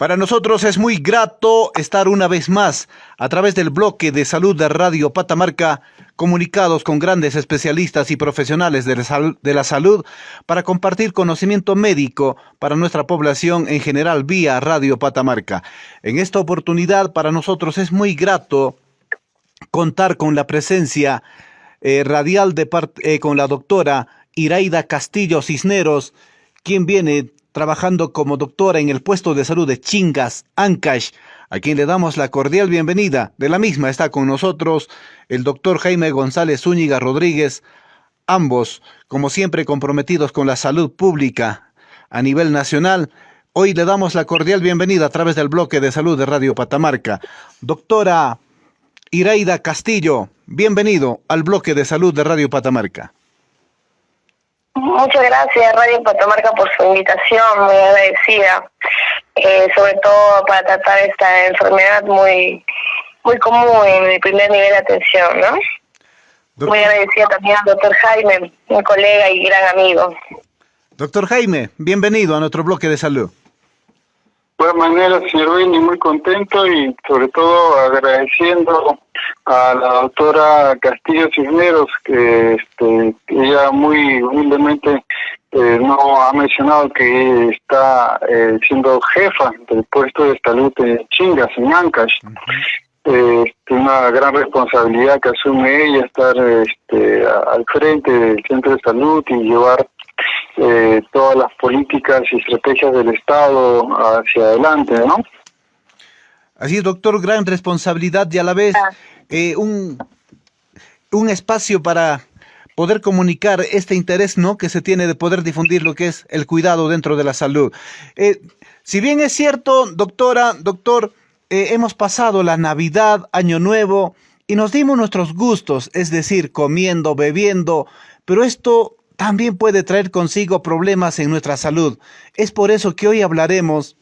Para nosotros es muy grato estar una vez más a través del bloque de salud de Radio Patamarca, comunicados con grandes especialistas y profesionales de la salud para compartir conocimiento médico para nuestra población en general vía Radio Patamarca. En esta oportunidad para nosotros es muy grato contar con la presencia radial con la doctora Iraida Castillo Cisneros, quien viene trabajando como doctora en el puesto de salud de Chingas, Ancash, a quien le damos la cordial bienvenida. De la misma está con nosotros el doctor Jaime González Zúñiga Rodríguez, ambos, como siempre, comprometidos con la salud pública a nivel nacional. Hoy le damos la cordial bienvenida a través del bloque de salud de Radio Patamarca. Doctora Iraida Castillo, bienvenido al bloque de salud de Radio Patamarca. Muchas gracias Radio Patamarca por su invitación, muy agradecida, sobre todo para tratar esta enfermedad muy común en el primer nivel de atención, ¿no? Muy agradecida también al doctor Jaime, mi colega y gran amigo. Doctor Jaime, bienvenido a nuestro bloque de salud. De buena manera, señor Benny, muy contento y sobre todo agradeciendo a la doctora Castillo Cisneros, que ella muy humildemente no ha mencionado que está siendo jefa del puesto de salud de Chingas, en Ancash. Una gran responsabilidad que asume ella, estar al frente del centro de salud y llevar todas las políticas y estrategias del Estado hacia adelante, ¿no? Así es, doctor, gran responsabilidad y a la vez un espacio para poder comunicar este interés, ¿no?, que se tiene de poder difundir lo que es el cuidado dentro de la salud. Si bien es cierto, doctor, hemos pasado la Navidad, Año Nuevo y nos dimos nuestros gustos, es decir, comiendo, bebiendo, pero esto también puede traer consigo problemas en nuestra salud. Es por eso que hoy hablaremos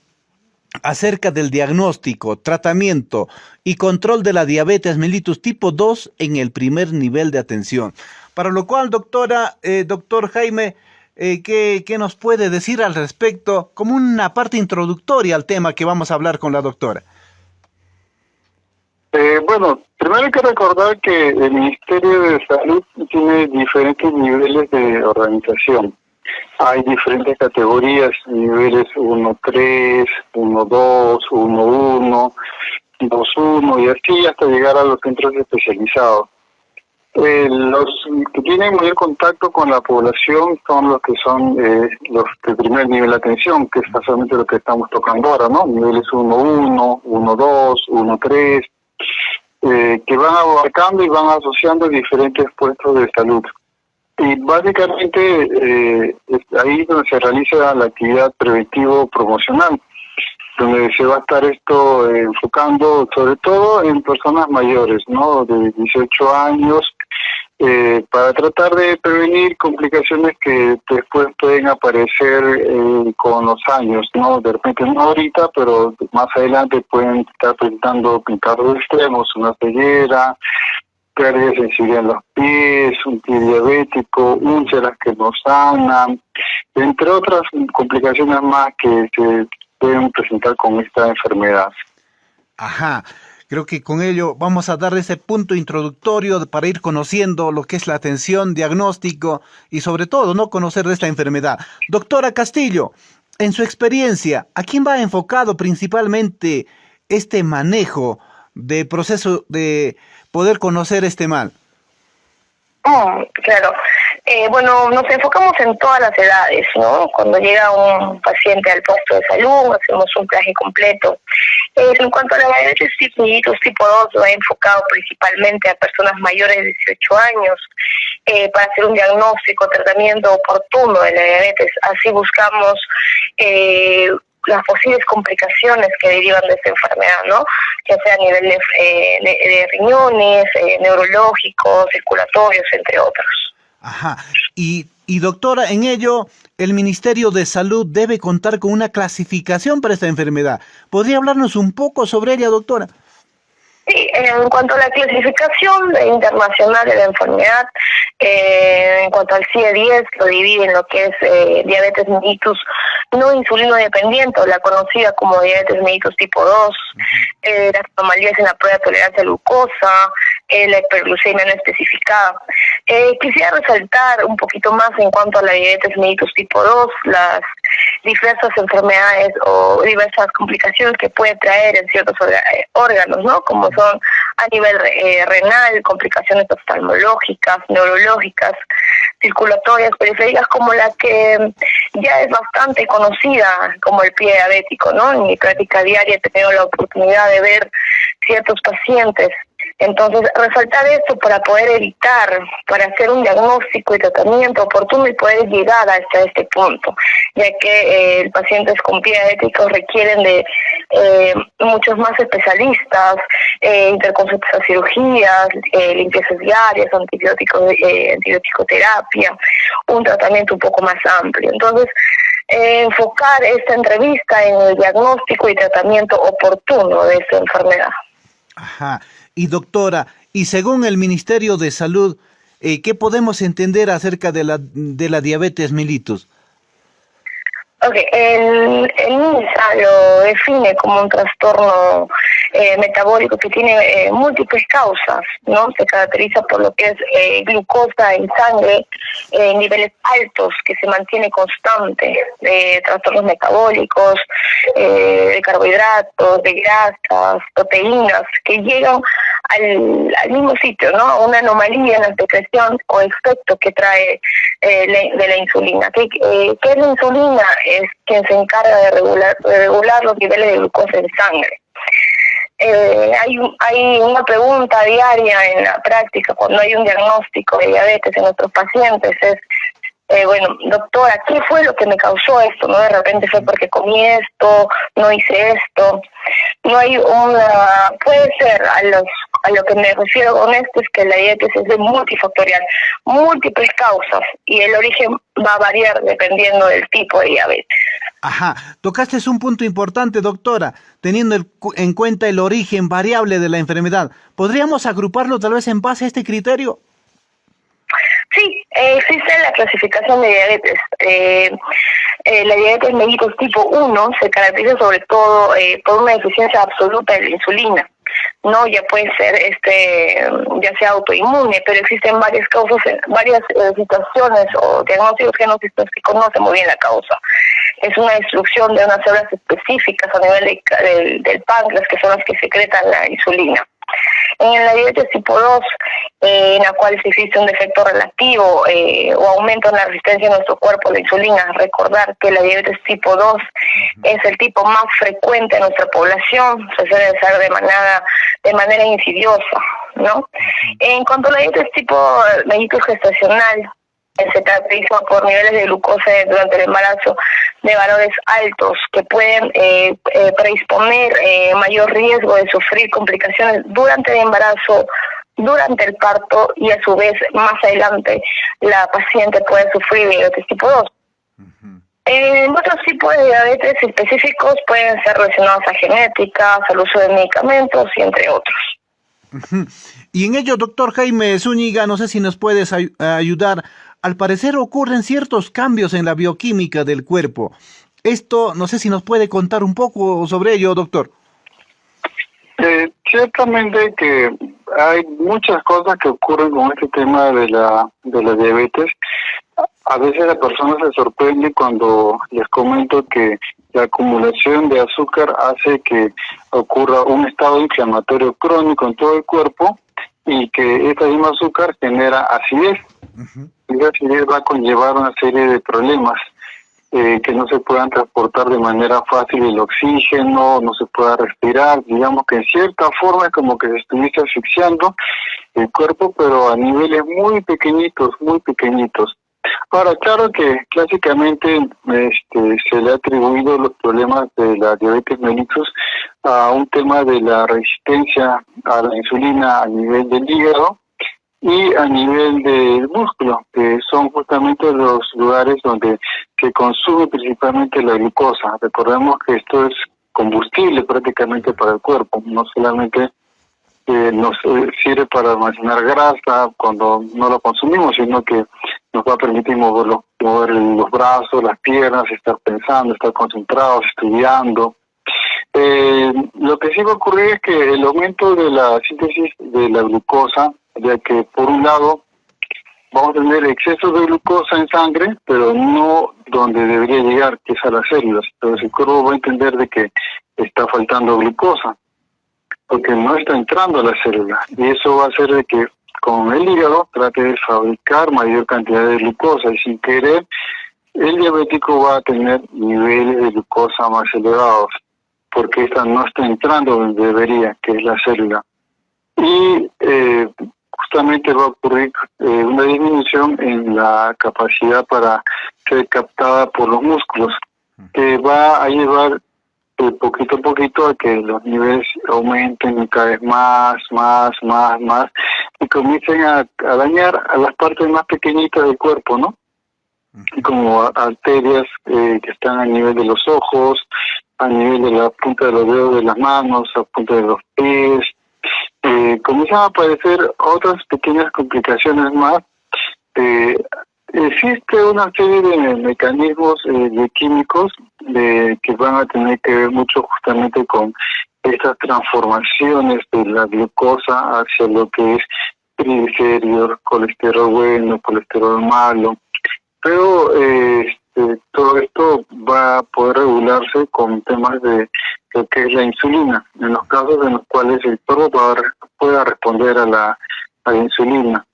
acerca del diagnóstico, tratamiento y control de la diabetes mellitus tipo 2 en el primer nivel de atención. Para lo cual, doctor Jaime, ¿qué nos puede decir al respecto como una parte introductoria al tema que vamos a hablar con la doctora? Bueno, primero hay que recordar que el Ministerio de Salud tiene diferentes niveles de organización. Hay diferentes categorías, niveles 1-3, 1-2, 1-1, 2-1 y así hasta llegar a los centros especializados. Los que tienen mayor contacto con la población son los que son los de primer nivel de atención, que es casualmente lo que estamos tocando ahora, ¿no? Niveles 1-1, 1-2, 1-3, que van abarcando y van asociando diferentes puestos de salud. Y básicamente ahí es donde se realiza la actividad preventivo-promocional, donde se va a estar esto enfocando sobre todo en personas mayores, ¿no?, de 18 años, para tratar de prevenir complicaciones que después pueden aparecer con los años, ¿no? De repente no ahorita, pero más adelante pueden estar presentando pintados extremos, una ceguera, pérdida de sensibilidad en los pies, un pie diabético, úlceras que no sanan, entre otras complicaciones más que se pueden presentar con esta enfermedad. Ajá. Creo que con ello vamos a dar ese punto introductorio para ir conociendo lo que es la atención, diagnóstico y sobre todo, ¿no?, conocer de esta enfermedad. Doctora Castillo, en su experiencia, ¿a quién va enfocado principalmente este manejo de proceso de poder conocer este mal? Claro. Bueno, nos enfocamos en todas las edades, ¿no? Cuando llega un paciente al puesto de salud, hacemos un traje completo. En cuanto a la diabetes tipo 2, va enfocado principalmente a personas mayores de 18 años para hacer un diagnóstico, tratamiento oportuno de la diabetes. Así buscamos las posibles complicaciones que derivan de esta enfermedad, ¿no? Ya sea a nivel de riñones, neurológicos, circulatorios, entre otros. Ajá. Y doctora, en ello, el Ministerio de Salud debe contar con una clasificación para esta enfermedad. ¿Podría hablarnos un poco sobre ella, doctora? Sí, en cuanto a la clasificación internacional de la enfermedad, En cuanto al CIE-10, lo divide en lo que es diabetes mellitus no insulino dependiente, o la conocida como diabetes mellitus tipo 2, las anomalías en la prueba de tolerancia a glucosa, la hiperglucemia no especificada. Quisiera resaltar un poquito más en cuanto a la diabetes mellitus tipo 2, las diversas enfermedades o diversas complicaciones que puede traer en ciertos órganos, ¿no? Como son a nivel renal, complicaciones oftalmológicas, neurológicas, circulatorias, periféricas, como la que ya es bastante conocida como el pie diabético, ¿no? En mi práctica diaria he tenido la oportunidad de ver ciertos pacientes. Entonces, resaltar esto para poder evitar, para hacer un diagnóstico y tratamiento oportuno y poder llegar hasta este punto, ya que los pacientes con pie diabético requieren de muchos más especialistas, interconsultas a cirugías, limpiezas diarias, antibiótico-terapia, un tratamiento un poco más amplio. Entonces, enfocar esta entrevista en el diagnóstico y tratamiento oportuno de esta enfermedad. Ajá. Y doctora, y según el Ministerio de Salud, ¿qué podemos entender acerca de la diabetes mellitus? El MINSA lo define como un trastorno metabólico que tiene múltiples causas, ¿no? Se caracteriza por lo que es glucosa en sangre, niveles altos que se mantiene constante, trastornos metabólicos, de carbohidratos, de grasas, proteínas, que llegan al mismo sitio, ¿no? A una anomalía en la secreción o efecto que trae de la insulina. ¿Qué es la insulina? Es quien se encarga de regular los niveles de glucosa en sangre. Hay una pregunta diaria en la práctica cuando hay un diagnóstico de diabetes en nuestros pacientes, es bueno, doctora, ¿qué fue lo que me causó esto? ¿No? De repente fue porque comí esto, no hice esto. No hay puede ser, a lo que me refiero con esto es que la diabetes es de multifactorial, múltiples causas, y el origen va a variar dependiendo del tipo de diabetes. Ajá, tocaste un punto importante, doctora, teniendo en cuenta el origen variable de la enfermedad. ¿Podríamos agruparlo tal vez en base a este criterio? Sí, existe la clasificación de diabetes. La diabetes mellitus tipo 1 se caracteriza sobre todo por una deficiencia absoluta de la insulina. No, ya puede ser ya sea autoinmune, pero existen varias causas, varias situaciones o diagnósticos que no se conoce muy bien la causa. Es una destrucción de unas células específicas a nivel del páncreas, que son las que secretan la insulina. En la diabetes tipo 2, en la cual si existe un defecto relativo o aumento en la resistencia de nuestro cuerpo a la insulina, recordar que la diabetes tipo 2 es el tipo más frecuente en nuestra población, se suele hacer de manera insidiosa, ¿no? En cuanto a la diabetes tipo mellitus gestacional, se caracteriza por niveles de glucosa durante el embarazo de valores altos que pueden predisponer mayor riesgo de sufrir complicaciones durante el embarazo, durante el parto, y a su vez más adelante la paciente puede sufrir diabetes tipo 2. Otros tipos de diabetes específicos pueden ser relacionados a genética, al uso de medicamentos y entre otros. Y en ello, doctor Jaime Zúñiga, no sé si nos puedes ayudar. Al parecer ocurren ciertos cambios en la bioquímica del cuerpo. Esto, no sé si nos puede contar un poco sobre ello, doctor. Ciertamente que hay muchas cosas que ocurren con este tema de la diabetes. A veces la persona se sorprende cuando les comento que la acumulación de azúcar hace que ocurra un estado inflamatorio crónico en todo el cuerpo y que esta misma azúcar genera acidez. Y la acidez va a conllevar una serie de problemas, que no se puedan transportar de manera fácil el oxígeno, no se pueda respirar, digamos que en cierta forma es como que se estuviese asfixiando el cuerpo, pero a niveles muy pequeñitos, muy pequeñitos. Ahora, claro que clásicamente se le ha atribuido los problemas de la diabetes mellitus a un tema de la resistencia a la insulina a nivel del hígado y a nivel del músculo, que son justamente los lugares donde se consume principalmente la glucosa. Recordemos que esto es combustible prácticamente para el cuerpo, no solamente nos sirve para almacenar grasa cuando no lo consumimos, sino que nos va a permitir mover los brazos, las piernas, estar pensando, estar concentrados, estudiando. Lo que sí va a ocurrir es que el aumento de la síntesis de la glucosa, ya que por un lado vamos a tener exceso de glucosa en sangre, pero no donde debería llegar, que es a las células. Entonces el cuerpo va a entender de que está faltando glucosa, porque no está entrando a la célula, y eso va a hacer de que con el hígado trate de fabricar mayor cantidad de glucosa, y sin querer el diabético va a tener niveles de glucosa más elevados, porque esta no está entrando donde debería, que es la célula. Y justamente va a ocurrir una disminución en la capacidad para ser captada por los músculos, que va a llevar poquito a poquito a que los niveles aumenten cada vez más, y comiencen a dañar a las partes más pequeñitas del cuerpo, ¿no? Como arterias que están a nivel de los ojos, a nivel de la punta de los dedos de las manos, a punta de los pies. Comienzan a aparecer otras pequeñas complicaciones más. Existe una serie de mecanismos de químicos que van a tener que ver mucho justamente con estas transformaciones de la glucosa hacia lo que es triglicéridos, colesterol bueno, colesterol malo. Pero todo esto va a poder regularse con temas de lo que es la insulina, en los casos en los cuales el cuerpo pueda responder a la insulina.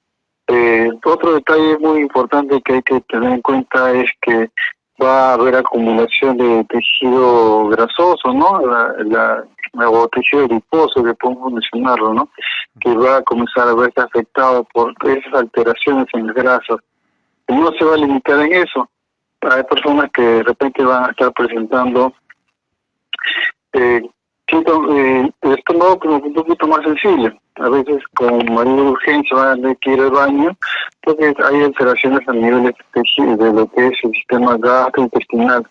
Otro detalle muy importante que hay que tener en cuenta es que va a haber acumulación de tejido grasoso, ¿no? O tejido adiposo, que podemos mencionarlo, ¿no? Que va a comenzar a verse afectado por esas alteraciones en las grasas. No se va a limitar en eso. Hay personas que de repente van a estar presentando el estómago como un poquito más sensible. A veces con mayor urgencia van a tener que ir al baño porque hay alteraciones a nivel de lo que es el sistema gastrointestinal.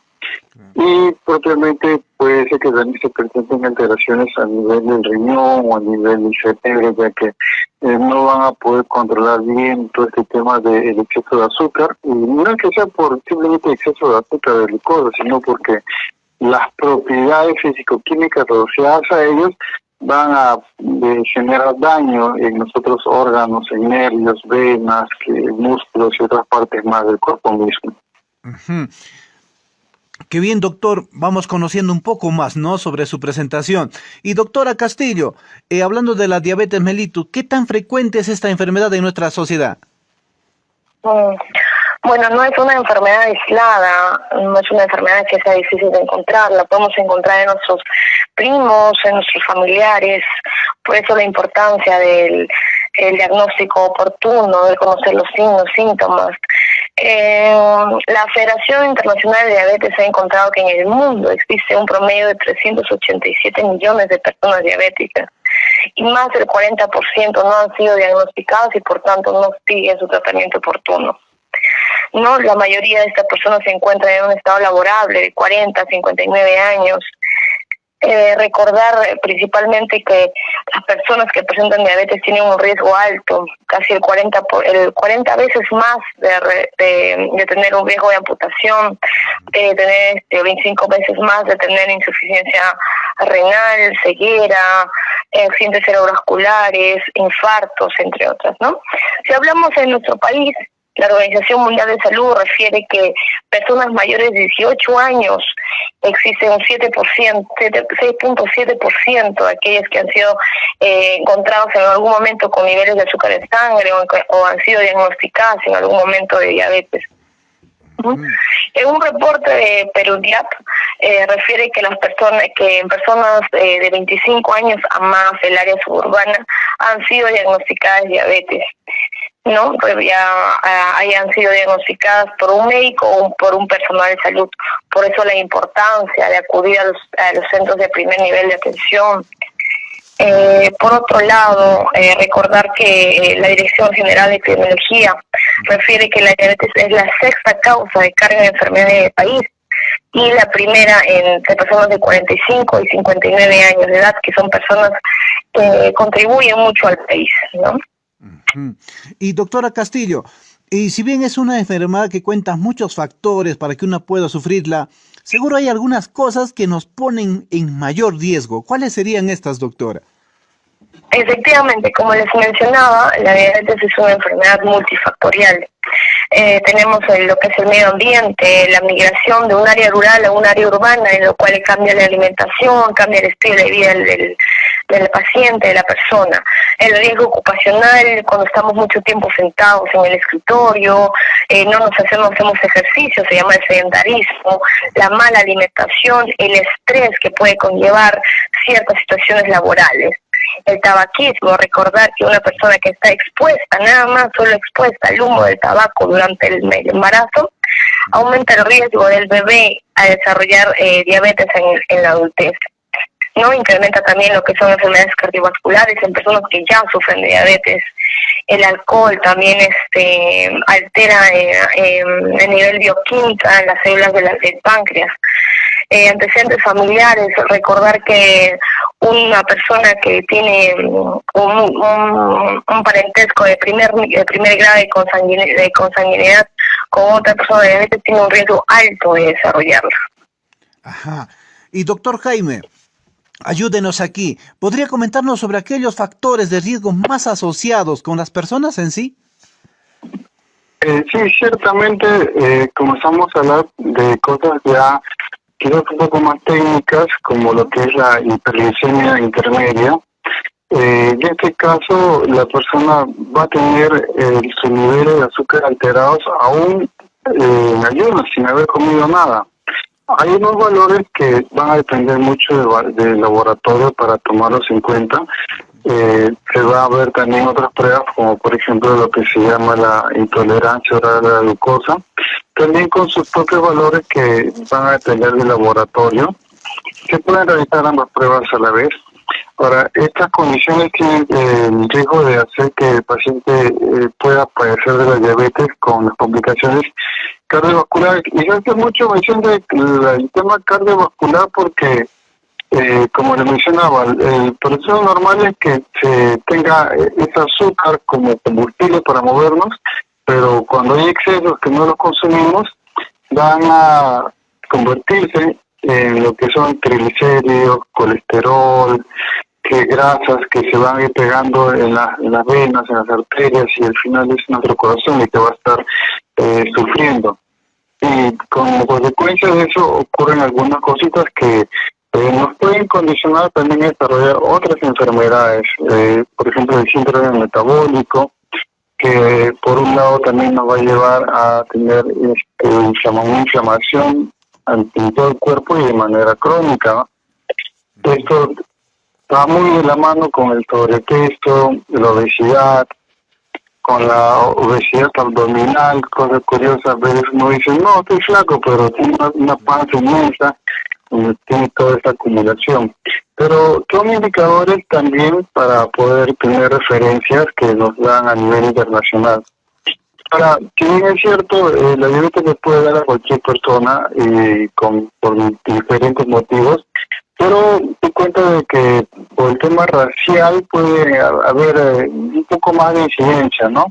Y propiamente puede ser que también se presenten alteraciones a nivel del riñón o a nivel del cerebro, ya que no van a poder controlar bien todo este tema del exceso de azúcar. Y no es que sea por simplemente exceso de azúcar de glucosa, sino porque las propiedades físico-químicas asociadas a ellos van a generar daño en los otros órganos, en nervios, venas, músculos y otras partes más del cuerpo mismo. Uh-huh. Qué bien, doctor. Vamos conociendo un poco más, ¿no?, sobre su presentación. Y doctora Castillo, hablando de la diabetes mellitus, ¿qué tan frecuente es esta enfermedad en nuestra sociedad? Bueno, no es una enfermedad aislada, no es una enfermedad que sea difícil de encontrar, la podemos encontrar en nuestros primos, en nuestros familiares, por eso la importancia del diagnóstico oportuno, de conocer los signos, síntomas. La Federación Internacional de Diabetes ha encontrado que en el mundo existe un promedio de 387 millones de personas diabéticas y más del 40% no han sido diagnosticados y por tanto no siguen su tratamiento oportuno. No, la mayoría de estas personas se encuentran en un estado laborable de 40 a 59 años. Recordar principalmente que las personas que presentan diabetes tienen un riesgo alto, casi el 40 veces más de tener un riesgo de amputación, de tener 25 veces más de tener insuficiencia renal, ceguera, accidentes cerebrovasculares, infartos, entre otras, ¿no? Si hablamos en nuestro país, la Organización Mundial de Salud refiere que personas mayores de 18 años existe un 6.7% de aquellas que han sido encontrados en algún momento con niveles de azúcar en sangre o han sido diagnosticadas en algún momento de diabetes. En un reporte de Perudiap refiere que en personas de 25 años a más del área suburbana han sido diagnosticadas diabetes, ¿no? Pues ya hayan sido diagnosticadas por un médico o por un personal de salud. Por eso la importancia de acudir a los centros de primer nivel de atención. Por otro lado, recordar que la Dirección General de Epidemiología refiere que la diabetes es la sexta causa de carga de enfermedades en el país y la primera entre personas de 45 y 59 años de edad, que son personas contribuyen mucho al país, ¿no? Y doctora Castillo, y si bien es una enfermedad que cuenta muchos factores para que uno pueda sufrirla, seguro hay algunas cosas que nos ponen en mayor riesgo. ¿Cuáles serían estas, doctora? Efectivamente, como les mencionaba, la diabetes es una enfermedad multifactorial. Tenemos lo que es el medio ambiente, la migración de un área rural a un área urbana, en lo cual cambia la alimentación, cambia el estilo de vida del paciente, de la persona. El riesgo ocupacional, cuando estamos mucho tiempo sentados en el escritorio, no hacemos ejercicio, se llama el sedentarismo, la mala alimentación, el estrés que puede conllevar ciertas situaciones laborales. El tabaquismo, recordar que una persona que está expuesta, nada más solo expuesta al humo del tabaco durante el embarazo, aumenta el riesgo del bebé a desarrollar diabetes en la adultez. ¿No? Incrementa también lo que son enfermedades cardiovasculares en personas que ya sufren de diabetes. El alcohol también altera el nivel bioquímico en las células del páncreas. Antecedentes familiares, recordar que una persona que tiene un parentesco de primer grado de consanguinidad con otra persona de diabetes tiene un riesgo alto de desarrollarla. Ajá. Y doctor Jaime, ayúdenos aquí. ¿Podría comentarnos sobre aquellos factores de riesgo más asociados con las personas en sí? Sí, ciertamente comenzamos a hablar de cosas ya quizás un poco más técnicas, como lo que es la hiperglicemia intermedia. En este caso, la persona va a tener sus niveles de azúcar alterados aún en ayuno, sin haber comido nada. Hay unos valores que van a depender mucho del laboratorio para tomarlos en cuenta. Se va a ver también otras pruebas, como por ejemplo lo que se llama la intolerancia oral a la glucosa, también con sus propios valores que van a depender del laboratorio. Se pueden realizar ambas pruebas a la vez. Ahora, estas condiciones tienen el riesgo de hacer que el paciente pueda padecer de la diabetes con las complicaciones cardiovasculares. Y se hace mucho mención del tema cardiovascular porque, como le mencionaba, el proceso normal es que se tenga ese azúcar como combustible para movernos, pero cuando hay excesos que no los consumimos, van a convertirse en lo que son triglicéridos, colesterol, que grasas que se van a ir pegando en las venas, en las arterias, y al final es nuestro corazón el que va a estar sufriendo. Y como consecuencia de eso ocurren algunas cositas que nos pueden condicionar también a desarrollar otras enfermedades, por ejemplo el síndrome metabólico, que por un lado también nos va a llevar a tener una inflamación en todo el cuerpo y de manera crónica, ¿no? Esto va muy de la mano con el sobrepeso, la obesidad, con la obesidad abdominal. Cosa curiosa, a veces uno dice, no, estoy flaco, pero tiene una panza inmensa, tiene toda esta acumulación. Pero son indicadores también para poder tener referencias que nos dan a nivel internacional. Ahora, si bien es cierto, la diabetes le puede dar a cualquier persona por diferentes motivos, pero te cuenta de que por el tema racial puede haber un poco más de incidencia, ¿no?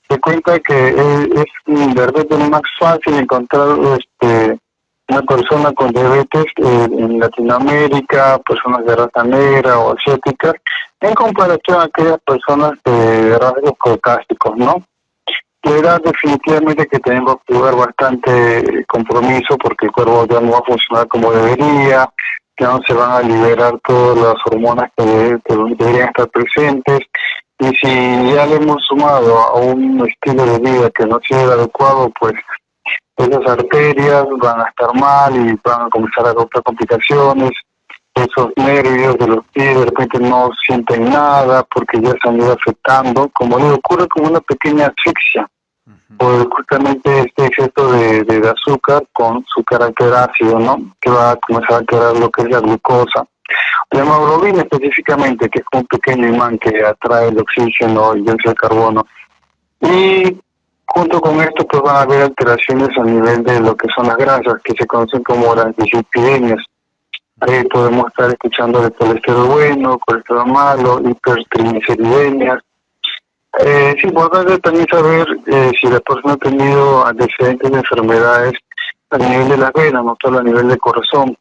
Te cuenta que es de repente más fácil encontrar una persona con diabetes en Latinoamérica, personas de raza negra o asiática, en comparación a aquellas personas de rasgos caucásicos, ¿no? La edad definitivamente que tenemos que jugar bastante compromiso porque el cuerpo ya no va a funcionar como debería, ya no se van a liberar todas las hormonas que deberían estar presentes, y si ya le hemos sumado a un estilo de vida que no sea adecuado, pues esas arterias van a estar mal y van a comenzar a causar complicaciones. Esos nervios de los pies de repente no sienten nada porque ya se han ido afectando. Como digo, ocurre como una pequeña asfixia por justamente este exceso de azúcar con su carácter ácido, ¿no? Que va a comenzar a crear lo que es la glucosa. La hemoglobina específicamente, que es un pequeño imán que atrae el oxígeno y el dióxido de carbono. Y junto con esto pues van a haber alteraciones a nivel de lo que son las grasas, que se conocen como las dislipidemias. Ahí podemos estar escuchando de colesterol bueno, colesterol malo, hipertrigliceridemias. Es importante también saber si la persona ha tenido antecedentes de enfermedades a nivel de las venas, no solo a nivel del corazón.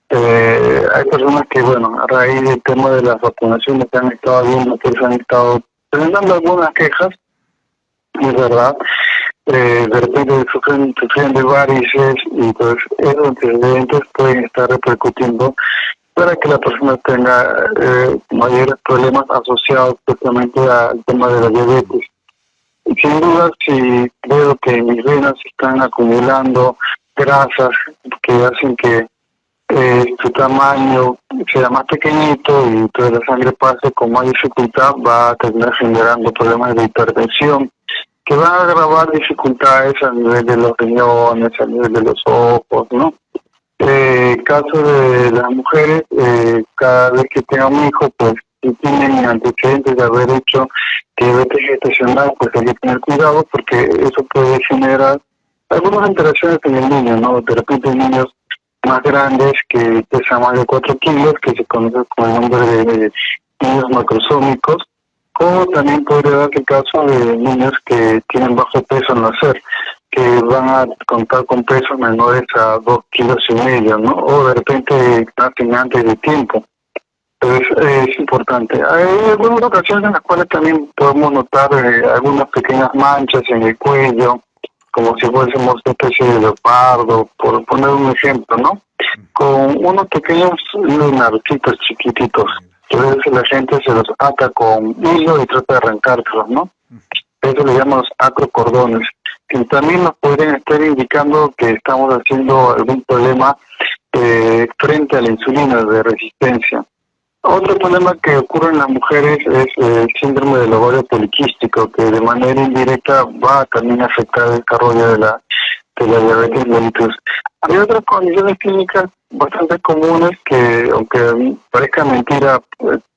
Hay personas que, bueno, a raíz del tema de las vacunaciones que han estado viendo, que se han estado presentando algunas quejas, es verdad, de repente sufren de varices y pues esos antecedentes pueden estar repercutiendo para que la persona tenga mayores problemas asociados especialmente al tema de la diabetes. Y sin duda, si veo que mis venas están acumulando grasas que hacen que su tamaño sea más pequeñito y toda la sangre pase con más dificultad, va a terminar generando problemas de hipertensión que van a agravar dificultades a nivel de los riñones, a nivel de los ojos, ¿no? Caso de las mujeres, cada vez que tengan un hijo, pues si tienen antecedentes de haber hecho diabetes gestacional, pues hay que tener cuidado porque eso puede generar algunas alteraciones en el niño, ¿no? De repente niños más grandes que pesan más de 4 kilos, que se conocen con el nombre de niños macrosómicos, o también podría darse el caso de niños que tienen bajo peso al nacer, que van a contar con pesos menores a 2,5 kilos, ¿no? O de repente nacen antes de tiempo. Entonces es importante. Hay algunas ocasiones en las cuales también podemos notar algunas pequeñas manchas en el cuello, como si fuésemos una especie de leopardo, por poner un ejemplo, ¿no? Con unos pequeños lunarcitos chiquititos. Que a veces la gente se los ata con hilo y trata de arrancárselos, ¿no? Eso le llamamos acrocordones. Y también nos podrían estar indicando que estamos haciendo algún problema frente a la insulina de resistencia. Otro problema que ocurre en las mujeres es el síndrome del ovario poliquístico, que de manera indirecta va a también afectar el desarrollo de la diabetes mellitus. Hay otras condiciones clínicas bastante comunes que, aunque parezca mentira,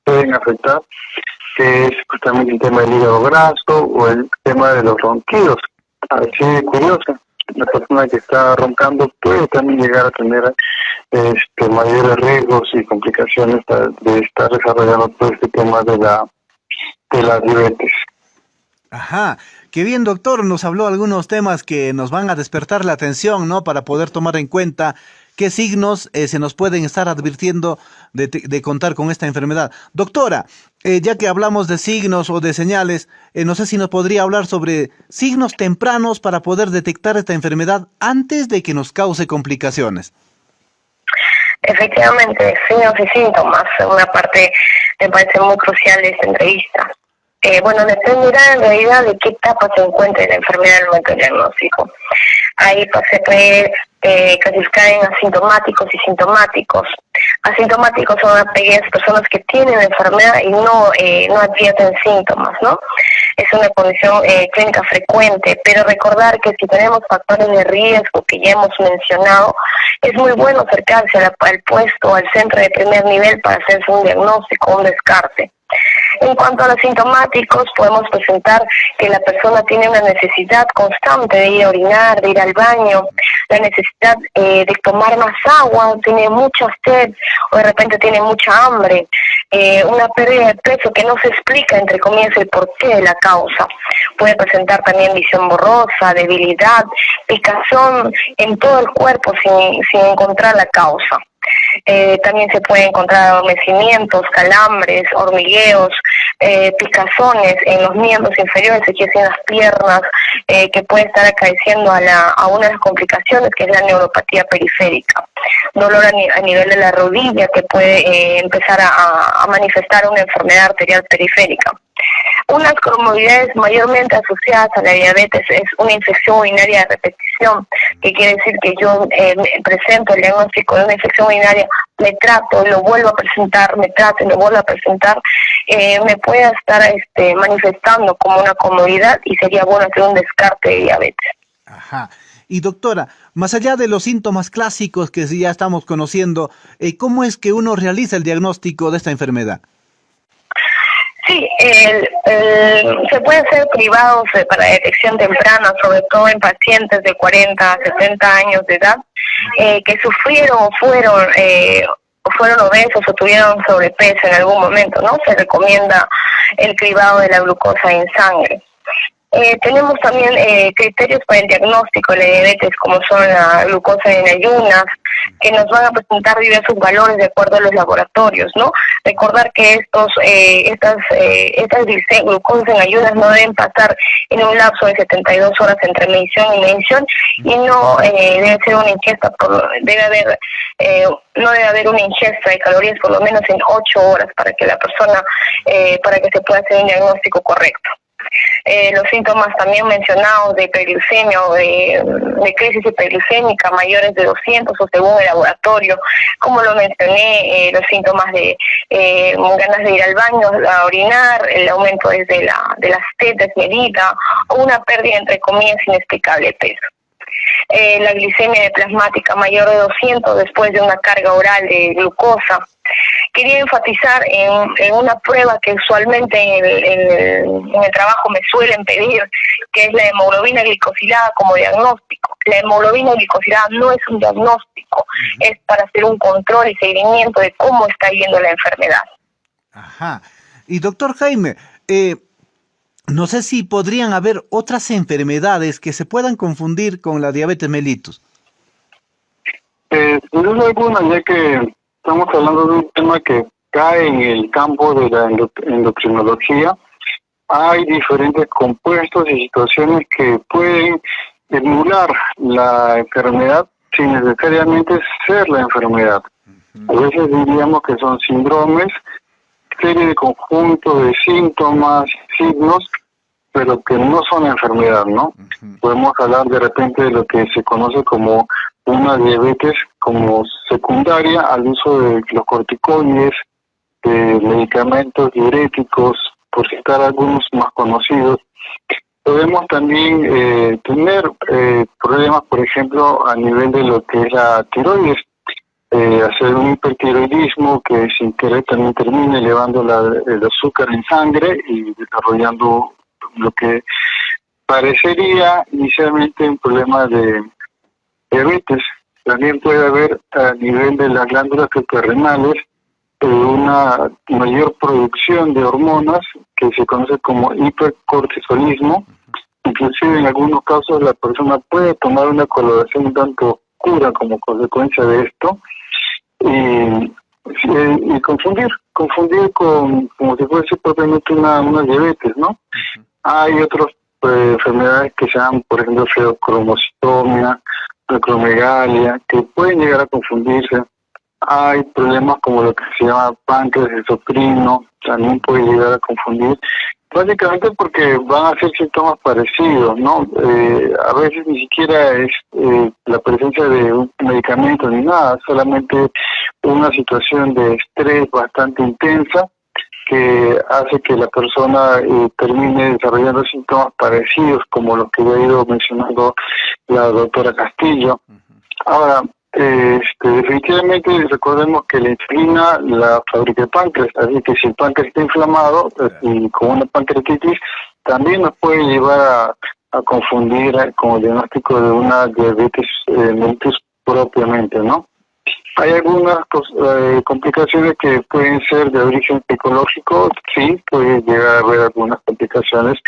pueden afectar, que es justamente el tema del hígado graso o el tema de los ronquidos. Así de curioso, la persona que está roncando puede también llegar a tener mayores riesgos y complicaciones de estar desarrollando todo este tema de la diabetes. Ajá, qué bien, doctor, nos habló algunos temas que nos van a despertar la atención, ¿no? Para poder tomar en cuenta qué signos se nos pueden estar advirtiendo de contar con esta enfermedad. Doctora, ya que hablamos de signos o de señales, no sé si nos podría hablar sobre signos tempranos para poder detectar esta enfermedad antes de que nos cause complicaciones. Efectivamente, signos y síntomas, una parte me parece muy crucial de esta entrevista. Bueno, dependerá en realidad de qué etapa se encuentre la enfermedad al momento del diagnóstico. Ahí se puede clasificar en asintomáticos y sintomáticos. Asintomáticos son aquellas personas que tienen la enfermedad y no advierten síntomas, ¿no? Es una condición clínica frecuente, pero recordar que si tenemos factores de riesgo que ya hemos mencionado, es muy bueno acercarse al puesto, al centro de primer nivel para hacerse un diagnóstico, un descarte. En cuanto a los sintomáticos, podemos presentar que la persona tiene una necesidad constante de ir a orinar, de ir al baño, la necesidad de tomar más agua, tiene mucha sed o de repente tiene mucha hambre, una pérdida de peso que no se explica, entre comillas, el porqué de la causa. Puede presentar también visión borrosa, debilidad, picazón en todo el cuerpo sin encontrar la causa. También se puede encontrar adormecimientos, calambres, hormigueos, picazones en los miembros inferiores, aquí en las piernas, que puede estar acariciando a una de las complicaciones, que es la neuropatía periférica. Dolor a nivel de la rodilla, que puede empezar a manifestar una enfermedad arterial periférica. Unas comorbilidades mayormente asociadas a la diabetes es una infección urinaria de repetición, que quiere decir que yo presento el diagnóstico de una infección urinaria, me trato, lo vuelvo a presentar, me trato y lo vuelvo a presentar, me puede estar manifestando como una comorbilidad y sería bueno hacer un descarte de diabetes. Ajá. Y doctora, más allá de los síntomas clásicos que ya estamos conociendo, ¿cómo es que uno realiza el diagnóstico de esta enfermedad? Sí, se pueden hacer cribados para detección temprana, sobre todo en pacientes de 40 a 70 años de edad, que sufrieron o fueron fueron obesos o tuvieron sobrepeso en algún momento, ¿no? Se recomienda el cribado de la glucosa en sangre. Tenemos también criterios para el diagnóstico de la diabetes, como son la glucosa en ayunas, que nos van a presentar diversos valores de acuerdo a los laboratorios, ¿no? Recordar que estas glucosas en ayunas no deben pasar en un lapso de 72 horas entre medición y medición, y no debe ser una ingesta, no debe haber una ingesta de calorías por lo menos en 8 horas para que la persona, para que se pueda hacer un diagnóstico correcto. Los síntomas también mencionados de hiperglucemia o de crisis hiperglucémica mayores de 200 o según el laboratorio, como lo mencioné, los síntomas de ganas de ir al baño, a orinar, el aumento de las sed desmedida o una pérdida entre comillas inexplicable de peso. La glicemia plasmática mayor de 200 después de una carga oral de glucosa. Quería enfatizar en una prueba que usualmente en el trabajo me suelen pedir, que es la hemoglobina glicosilada como diagnóstico. La hemoglobina glicosilada no es un diagnóstico, es para hacer un control y seguimiento de cómo está yendo la enfermedad. Ajá. Y doctor Jaime, no sé si podrían haber otras enfermedades que se puedan confundir con la diabetes mellitus. Sin duda alguna, ya que estamos hablando de un tema que cae en el campo de la endocrinología, hay diferentes compuestos y situaciones que pueden emular la enfermedad sin necesariamente ser la enfermedad. A veces diríamos que son síndromes, serie de conjuntos de síntomas, signos, pero que no son enfermedad, ¿no? Podemos hablar de repente de lo que se conoce como una diabetes como secundaria al uso de los corticoides, de medicamentos diuréticos, por citar algunos más conocidos. Podemos también tener problemas, por ejemplo, a nivel de lo que es la tiroides, hacer un hipertiroidismo que sin querer también termina elevando el azúcar en sangre y desarrollando lo que parecería inicialmente un problema de diabetes. También puede haber a nivel de las glándulas suprarrenales una mayor producción de hormonas que se conoce como hipercortisolismo. Inclusive en algunos casos la persona puede tomar una coloración un tanto oscura como consecuencia de esto y confundir como si fuese propiamente una diabetes, ¿no? Hay otras enfermedades que se llaman, por ejemplo, feocromocitomia, acromegalia, que pueden llegar a confundirse. Hay problemas como lo que se llama páncreas exocrino, también puede llegar a confundir, básicamente porque van a ser síntomas parecidos, ¿no? A veces ni siquiera es la presencia de un medicamento ni nada, solamente una situación de estrés bastante intensa que hace que la persona termine desarrollando síntomas parecidos como los que ya ha ido mencionando la doctora Castillo. Ahora, definitivamente recordemos que la insulina la fabrica el páncreas, así que si el páncreas está inflamado y con una pancreatitis, también nos puede llevar a confundir con el diagnóstico de una diabetes mellitus propiamente, ¿no? Hay algunas complicaciones que pueden ser de origen psicológico, sí, puede llegar a haber algunas complicaciones.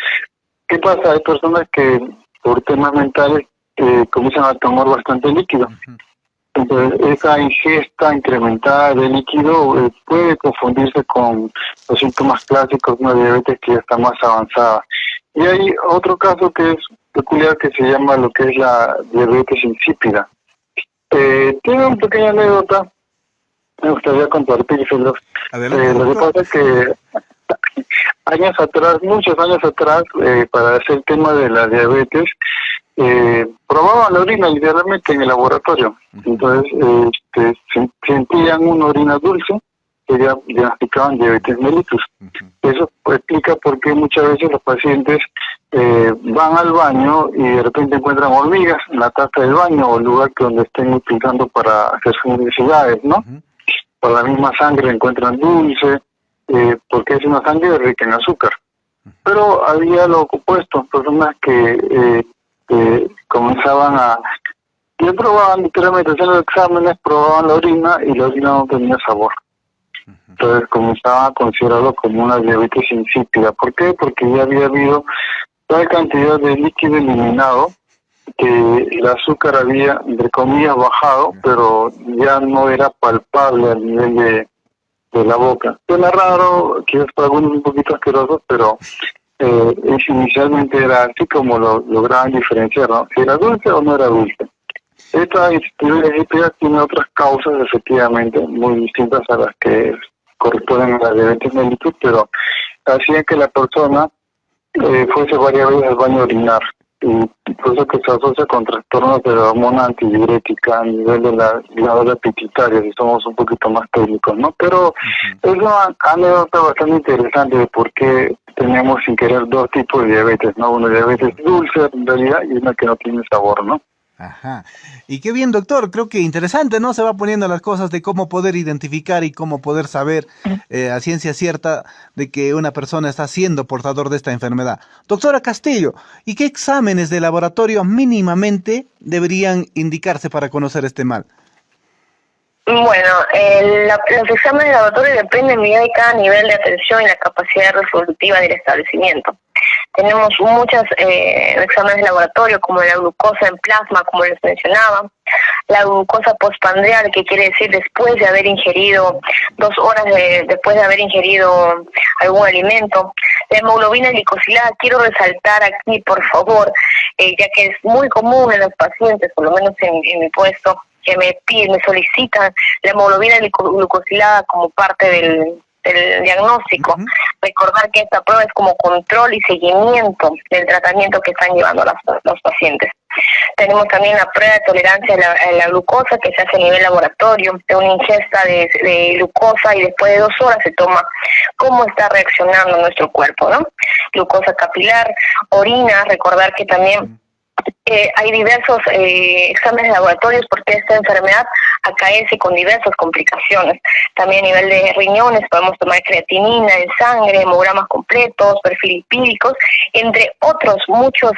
¿Qué pasa? Hay personas que por temas mentales comienzan a tomar bastante líquido. Entonces, esa ingesta incrementada de líquido puede confundirse con los síntomas clásicos de una diabetes que ya está más avanzada. Y hay otro caso que es peculiar que se llama lo que es la diabetes insípida. Tiene una pequeña anécdota, me gustaría compartírselo. Lo que pasa es que muchos años atrás, para hacer el tema de la diabetes, probaban la orina literalmente en el laboratorio. Entonces sentían una orina dulce que ya diagnosticaban diabetes mellitus. Eso explica por qué muchas veces los pacientes van al baño y de repente encuentran hormigas en la taza del baño o el lugar donde estén utilizando para hacer sus necesidades, ¿no? Por la misma sangre encuentran dulce, porque es una sangre rica en azúcar. Pero había lo opuesto, personas que comenzaban Y probaban literalmente, hacían los exámenes, probaban la orina y la orina no tenía sabor. Entonces comenzaban a considerarlo como una diabetes insípida. ¿Por qué? Porque ya había habido tal cantidad de líquido eliminado que el azúcar había, entre comillas, bajado, pero ya no era palpable al nivel de la boca. Suena raro, quizás para algunos un poquito asqueroso, pero inicialmente era así como lo lograban diferenciar, ¿no? Si era dulce o no era dulce. Esta insípida tiene otras causas, efectivamente, muy distintas a las que corresponden a la diabetes mellitus, pero hacía que la persona fuese varias veces al baño a orinar. Y por eso que se asocia con trastornos de la hormona antidiurética a nivel de la glándula pituitaria, si somos un poquito más técnicos, ¿no? Pero es una anécdota bastante interesante de por qué tenemos sin querer dos tipos de diabetes, ¿no? Una diabetes dulce en realidad y una que no tiene sabor, ¿no? Ajá. Y qué bien, doctor. Creo que interesante, ¿no? Se va poniendo las cosas de cómo poder identificar y cómo poder saber a ciencia cierta de que una persona está siendo portador de esta enfermedad. Doctora Castillo, ¿y qué exámenes de laboratorio mínimamente deberían indicarse para conocer este mal? Bueno, los exámenes de laboratorio dependen de cada nivel de atención y la capacidad resolutiva del establecimiento. Tenemos muchos exámenes de laboratorio, como la glucosa en plasma, como les mencionaba, la glucosa postprandial, que quiere decir después de haber ingerido, 2 horas después de haber ingerido algún alimento. La hemoglobina glicosilada, quiero resaltar aquí, por favor, ya que es muy común en los pacientes, por lo menos en mi puesto, que me solicitan la hemoglobina glucosilada como parte del diagnóstico. Recordar que esta prueba es como control y seguimiento del tratamiento que están llevando los pacientes. Tenemos también la prueba de tolerancia a la glucosa, que se hace a nivel laboratorio, de una ingesta de glucosa, y después de 2 horas se toma cómo está reaccionando nuestro cuerpo, ¿no? Glucosa capilar, orina, recordar que también hay diversos exámenes de laboratorios porque esta enfermedad acaece con diversas complicaciones. También a nivel de riñones podemos tomar creatinina en sangre, hemogramas completos, perfiles lipídicos, entre otros muchos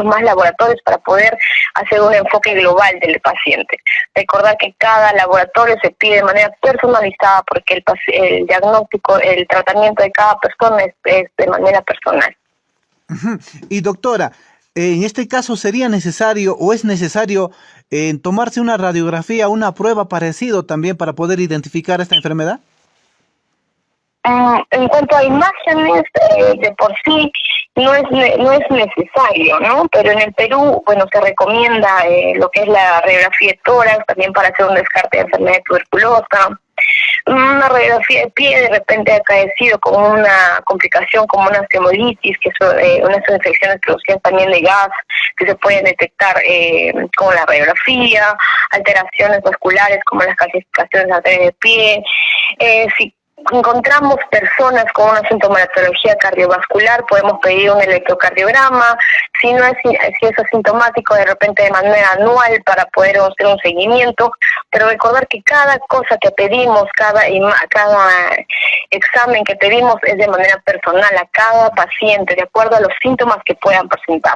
más laboratorios para poder hacer un enfoque global del paciente. Recordar que cada laboratorio se pide de manera personalizada porque el diagnóstico, el tratamiento de cada persona es de manera personal. Y doctora, en este caso sería necesario o es necesario tomarse una radiografía, una prueba parecido también para poder identificar esta enfermedad. En cuanto a imágenes, de por sí no es necesario, ¿no? Pero en el Perú, bueno, se recomienda lo que es la radiografía de tórax, también para hacer un descarte de enfermedad tuberculosa. Una radiografía de pie de repente ha acaecido con una complicación como una osteomolitis, que son unas infecciones producidas también de gas, que se pueden detectar con la radiografía, alteraciones vasculares como las calcificaciones de arterias de pie. Si encontramos personas con una sintomatología cardiovascular, podemos pedir un electrocardiograma. Si es asintomático, de repente de manera anual para poder hacer un seguimiento. Pero recordar que cada cosa que pedimos, cada examen que pedimos es de manera personal a cada paciente, de acuerdo a los síntomas que puedan presentar.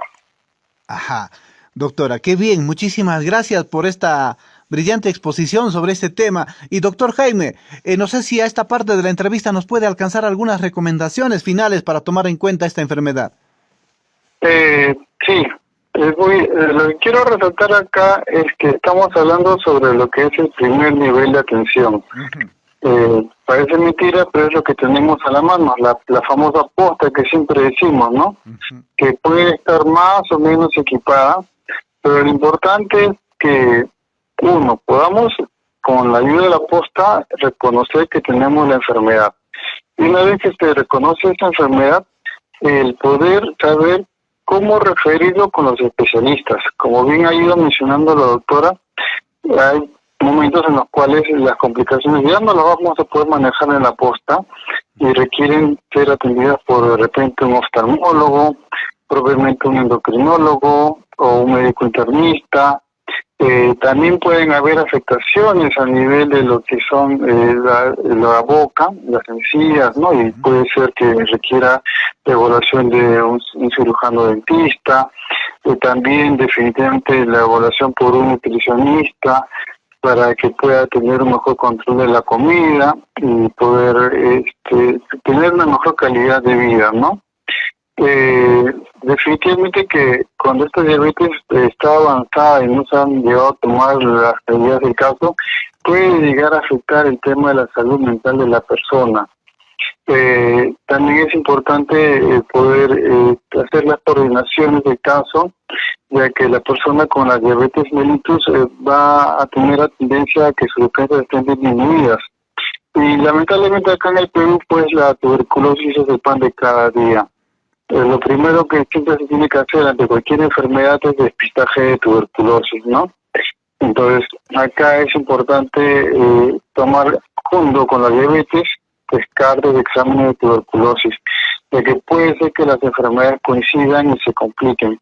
Ajá, doctora, qué bien, muchísimas gracias por esta brillante exposición sobre este tema. Y doctor Jaime, no sé si a esta parte de la entrevista nos puede alcanzar algunas recomendaciones finales para tomar en cuenta esta enfermedad. Sí, lo que quiero resaltar acá es que estamos hablando sobre lo que es el primer nivel de atención. Parece mentira, pero es lo que tenemos a la mano, la famosa posta que siempre decimos, ¿no? Que puede estar más o menos equipada, pero lo importante es que podamos, con la ayuda de la posta, reconocer que tenemos la enfermedad. Y una vez que se reconoce esa enfermedad, el poder saber cómo referirlo con los especialistas. Como bien ha ido mencionando la doctora, hay momentos en los cuales las complicaciones ya no las vamos a poder manejar en la posta y requieren ser atendidas por de repente un oftalmólogo, probablemente un endocrinólogo o un médico internista. También pueden haber afectaciones a nivel de lo que son la boca, las encías, ¿no? Y puede ser que requiera la evaluación de un cirujano dentista, también definitivamente la evaluación por un nutricionista para que pueda tener un mejor control de la comida y poder tener una mejor calidad de vida, ¿no? Definitivamente que cuando esta diabetes está avanzada y no se han llegado a tomar las medidas del caso, puede llegar a afectar el tema de la salud mental de la persona. También es importante poder hacer las coordinaciones del caso, ya que la persona con la diabetes mellitus va a tener la tendencia a que sus defensas estén disminuidas. Y lamentablemente acá en el Perú, pues la tuberculosis es el pan de cada día. Lo primero que siempre se tiene que hacer ante cualquier enfermedad es despistaje de tuberculosis, ¿no? Entonces, acá es importante tomar junto con la diabetes, descartes de exámenes de tuberculosis, ya que puede ser que las enfermedades coincidan y se compliquen.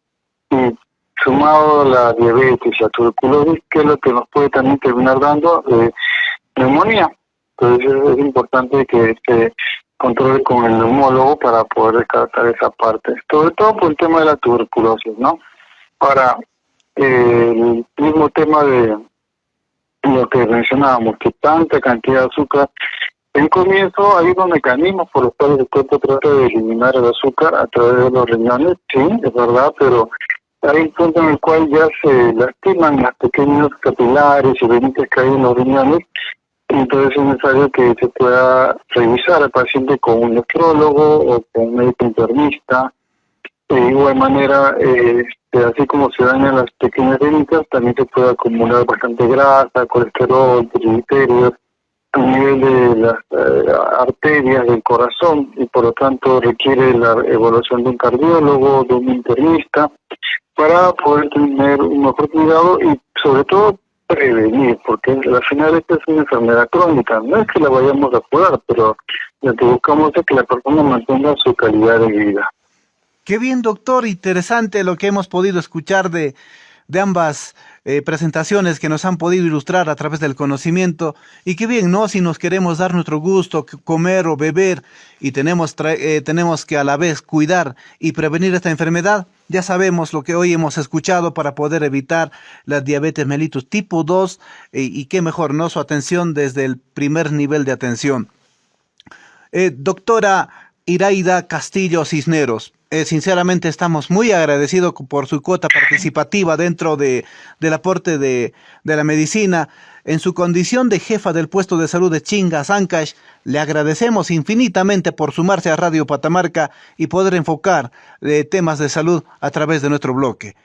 Y sumado a la diabetes y la tuberculosis, que es lo que nos puede también terminar dando neumonía. Entonces, es importante que se controle con el neumólogo para poder descartar esa parte, sobre todo por el tema de la tuberculosis, ¿no? Ahora, el mismo tema de lo que mencionábamos, que tanta cantidad de azúcar, en comienzo hay unos mecanismos por los cuales el cuerpo trata de eliminar el azúcar a través de los riñones, sí, es verdad, pero hay un punto en el cual ya se lastiman las pequeños capilares y venitas que hay en los riñones. Entonces es necesario que se pueda revisar al paciente con un nefrólogo o con un médico internista. De igual manera, así como se dañan las pequeñas venitas, también se puede acumular bastante grasa, colesterol, triglicéridos a nivel de las arterias del corazón y por lo tanto requiere la evaluación de un cardiólogo, de un internista, para poder tener un mejor cuidado y sobre todo prevenir, porque al final esta es una enfermedad crónica, no es que la vayamos a curar, pero lo que buscamos es que la persona mantenga su calidad de vida. Qué bien, doctor, interesante lo que hemos podido escuchar de ambas presentaciones que nos han podido ilustrar a través del conocimiento, y qué bien, ¿no? Si nos queremos dar nuestro gusto, comer o beber, y tenemos que a la vez cuidar y prevenir esta enfermedad, ya sabemos lo que hoy hemos escuchado para poder evitar la diabetes mellitus tipo 2, y qué mejor, ¿no? Su atención desde el primer nivel de atención. Doctora Iraida Castillo Cisneros, sinceramente estamos muy agradecidos por su cuota participativa dentro del aporte de la medicina. En su condición de jefa del puesto de salud de Chingas, Ancash, le agradecemos infinitamente por sumarse a Radio Patamarca y poder enfocar temas de salud a través de nuestro bloque.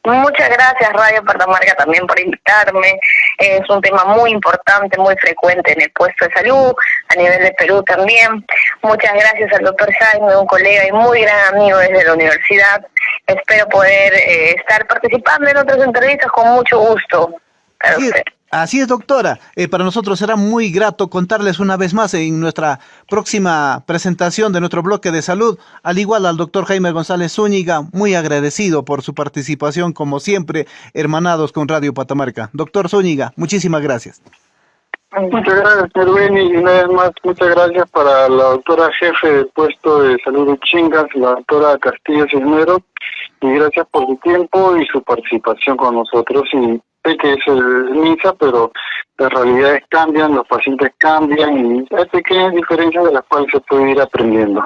Muchas gracias, Radio Patamarca, también por invitarme. Es un tema muy importante, muy frecuente en el puesto de salud, a nivel de Perú también. Muchas gracias al doctor Jaime, un colega y muy gran amigo desde la universidad. Espero poder estar participando en otras entrevistas con mucho gusto para usted. Así es, doctora. Para nosotros será muy grato contarles una vez más en nuestra próxima presentación de nuestro bloque de salud, al igual al doctor Jaime González Zúñiga, muy agradecido por su participación, como siempre, hermanados con Radio Patamarca. Doctor Zúñiga, muchísimas gracias. Muchas gracias, señor Beni, y una vez más, muchas gracias para la doctora jefe del puesto de salud de Chingas, la doctora Castillo Cisneros, y gracias por su tiempo y su participación con nosotros. Y sé que es misa, pero las realidades cambian, los pacientes cambian y hay pequeñas diferencias de las cuales se puede ir aprendiendo.